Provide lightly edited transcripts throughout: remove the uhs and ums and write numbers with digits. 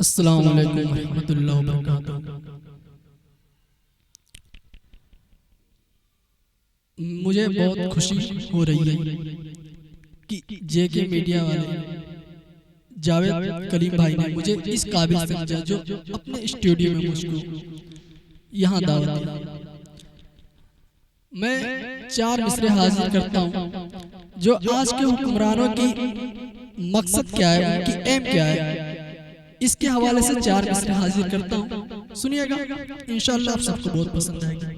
अस्सलामु अलैकुम रहमतुल्लाहि व बरकातुहू। मुझे बहुत खुशी हो रही है कि जेके मीडिया वाले जावेद कलीम भाई ने मुझे इस काबिल समझा जो अपने स्टूडियो में मुझको यहाँ दावत दी। मैं चार मिसरे हाजिर करता हूँ जो आज के हुक्मरानों की मकसद क्या है, उनकी एम क्या है, इसके हवाले से चार मिसरे हाजिर करता हूँ। सुनिएगा, इंशाअल्लाह आप सबको बहुत पसंद आएगा।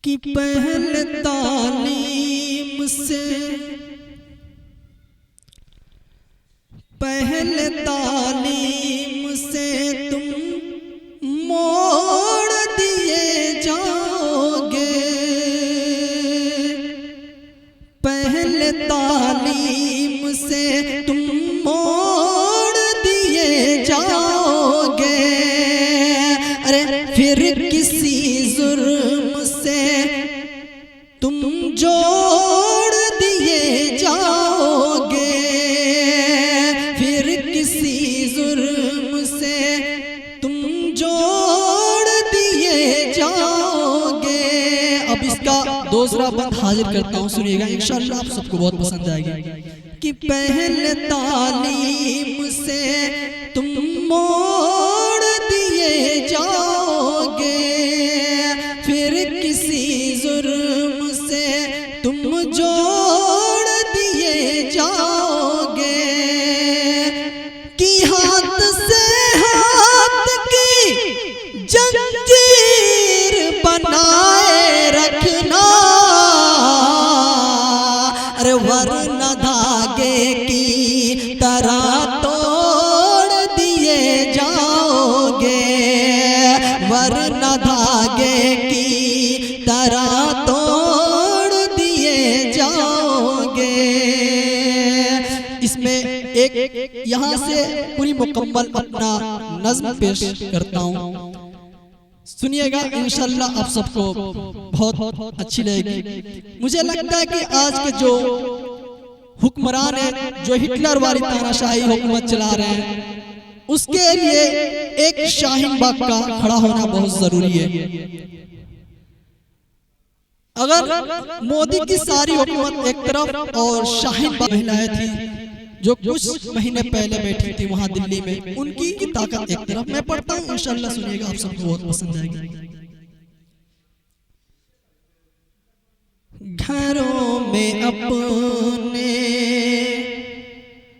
कि पहले तालीम से तुम मोड़ दिए जाओगे, पहले तालीम से तुम मोड़ दिए जाओगे। अरे फिर किसी जुर्म से तुम जोड़ दिए जाओगे, फिर किसी जुर्म से तुम जोड़ दिए जाओगे। अब इसका दूसरा बंद हाजिर करता हूँ, सुनिएगा, इंशाअल्लाह आप सबको बहुत पसंद आएगी। कि पहले तालीम से तुम मोड़ दिए जाओगे, फिर किसी जुर्म से तुम जोड़ दिए जाओगे। कि हाथ से हाथ की जंजीर बनाए रखना, अरे वरना धागे की तरह तोड़ दिए जाओगे, वरना धागे की तरह तोड़ दिए जाओगे। इसमें एक यहाँ से पूरी मुकम्मल अपना नज़्म पेश करता हूँ, सुनिएगा, इंशाअल्लाह आप सबको बहुत अच्छी लगेगी। मुझे लगता है कि आज के जो हुक्मरान हैं, जो हिटलर वाली तानाशाही हुकूमत चला रहे हैं, उसके लिए एक शाहीन बाग का खड़ा होना बहुत जरूरी है। अगर मोदी की सारी हुकूमत एक तरफ और शाहीन बाग महिलाएं थी जो कुछ महीने पहले बैठी थी वहां दिल्ली में, उनकी की ताकत एक तरफ। मैं पढ़ता हूँ, इंशाअल्लाह सुनिएगा, आप सबको बहुत पसंद आएगी। घरों में अपने,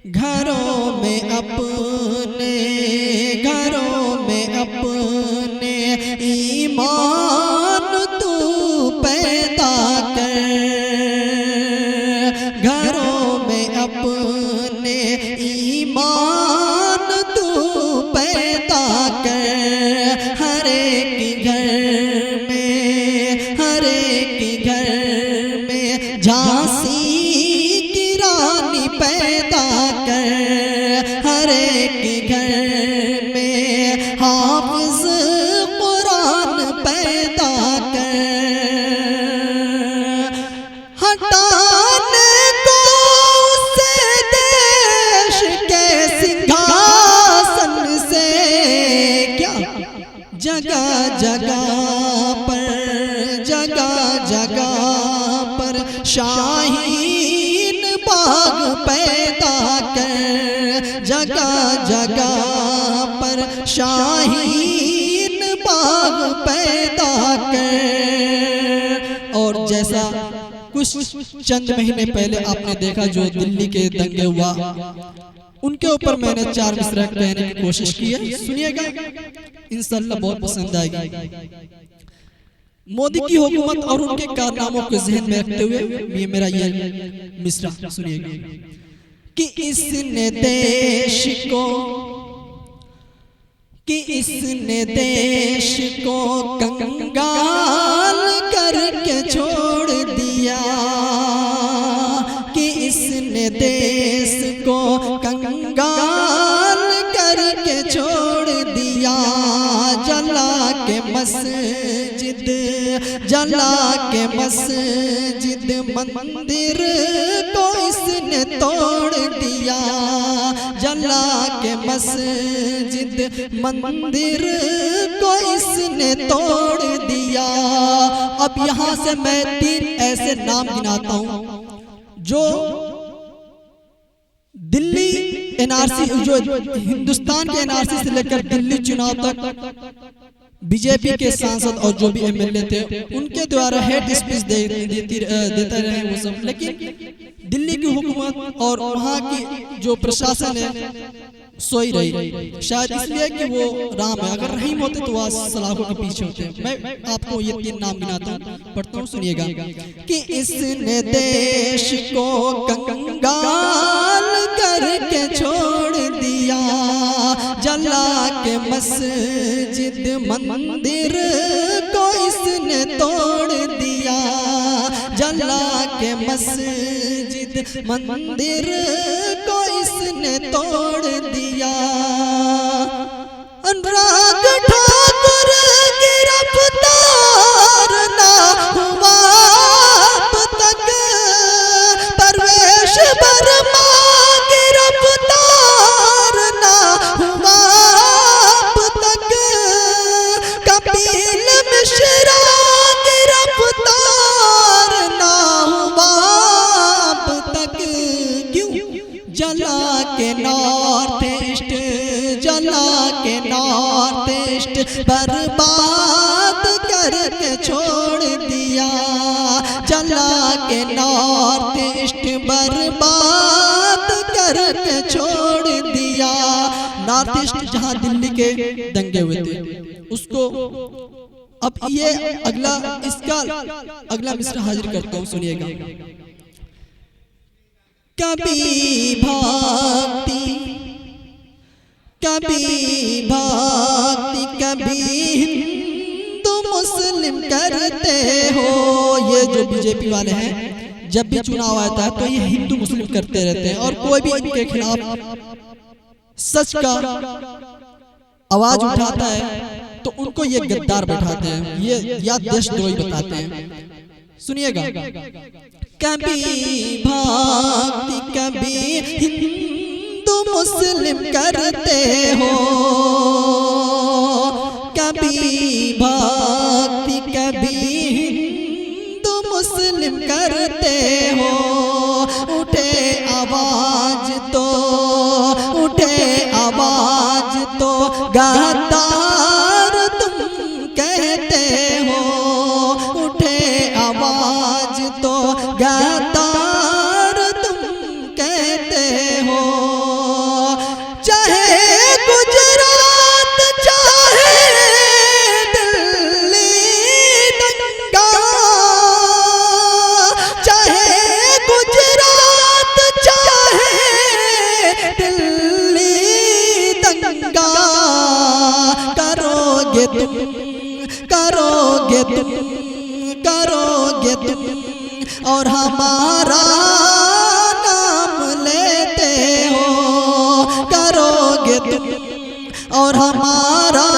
घरों में अपने, घरों में अपने ईमान तू पैदा कर, घरों में अपने ईमान तू पैदा कर। हर एक घर में, हर एक घर में झांसी की रानी पैदा कर, हर एक घर में हाफिज कुरान पैदा कर। हटाने को उसे देश के सिंहासन से, क्या जगह जगह पर, जगह जगह पर शाहीन बाग पैदा कर, जगह जगह पर शाहीन बाग पैदा कर। और जैसा कुछ चंद महीने पहले आपने देखा जो दिल्ली के दंगे हुआ, उनके ऊपर मैंने चार मिसरा कहने की कोशिश की है, सुनिएगा, इंशाअल्लाह बहुत पसंद आएगी। मोदी की हुकूमत और उनके कारनामों को ज़हन में रखते हुए ये मेरा ये मिसरा सुनिएगा। कि इसने देश को, कि इसने देश को कंगाल करके छोड़ दिया, कि इसने देश को कंगाल करके छोड़ दिया। जला के मस्जिद, जला के मस्जिद मंदिर को इसने तोड़ दिया, जला के मस्जिद मंदिर को इसने तोड़ दिया। अब यहाँ से मैं 3 ऐसे नाम गिनाता हूँ जो दिल्ली एनआरसी, जो हिंदुस्तान के एनआरसी से लेकर दिल्ली चुनाव तक बीजेपी के सांसद और जो भी एमएलए थे उनके द्वारा हेड स्पीच देते रहे वो सब, लेकिन दिल्ली की हुकूमत और वहाँ की जो प्रशासन है सोई रही, शायद इसलिए कि वो राम है, अगर रहीम होते तो वह सलाखों के पीछे होते। मैं आपको ये 3 नाम गिनाता हूँ, पढ़ता हूँ, सुनिएगा। कि इसने देश को कंगाल करके छोड़ दिया, जला के मस्जिद मंदिर को इसने तोड़ दिया, जला के मस्जिद मंदिर को इसने तोड़ दिया। अनुराग ठाकुर गिरफ्तार ना हुआ अब तक, परवेश वर्मा गिरफ्तार ना हुआ अब तक, कपिल मिश्रा गिरफ्तार ना हुआ अब तक। क्यों? जला के नॉर्थ ईस्ट, जला के नॉर्थ ईस्ट बर्बाद करके छोड़ दिया, जला के नॉर्थ ईस्ट बर्बाद करके छोड़ दिया। नॉर्थ ईस्ट जहां दिल्ली के दंगे हुए थे उसको, अब ये अगला, इसका अगला मिसरा हाजिर करता हूं, सुनिएगा। कभी भक्ति, कभी भक्ति, कभी हिंदू मुस्लिम करते हो। ये जो बीजेपी वाले हैं जब भी चुनाव आता है तो ये हिंदू मुस्लिम करते रहते हैं, और कोई भी इनके खिलाफ सच का आवाज उठाता है तो उनको ये गद्दार बैठाते हैं, ये या देशद्रोही बताते हैं। सुनिएगा। कभी भक्ति, कभी हिंदू मुस्लिम करते हो, कभी भक्ति, कभी हिंदू मुस्लिम करते हो। उठे आवाज तो, उठे आवाज तो गद्दार तुम कहते हो, उठे आवाज तो गद्दार तुम कहते हो। चाहे गुजरात, चाहे दिल्ली दंगा, चाहे गुजरात, चाहे दिल्ली दंगा, करोगे तुम, करोगे तुम, करोगे तुम, और हमारा नाम लेते हो, करोगे तुम और हमारा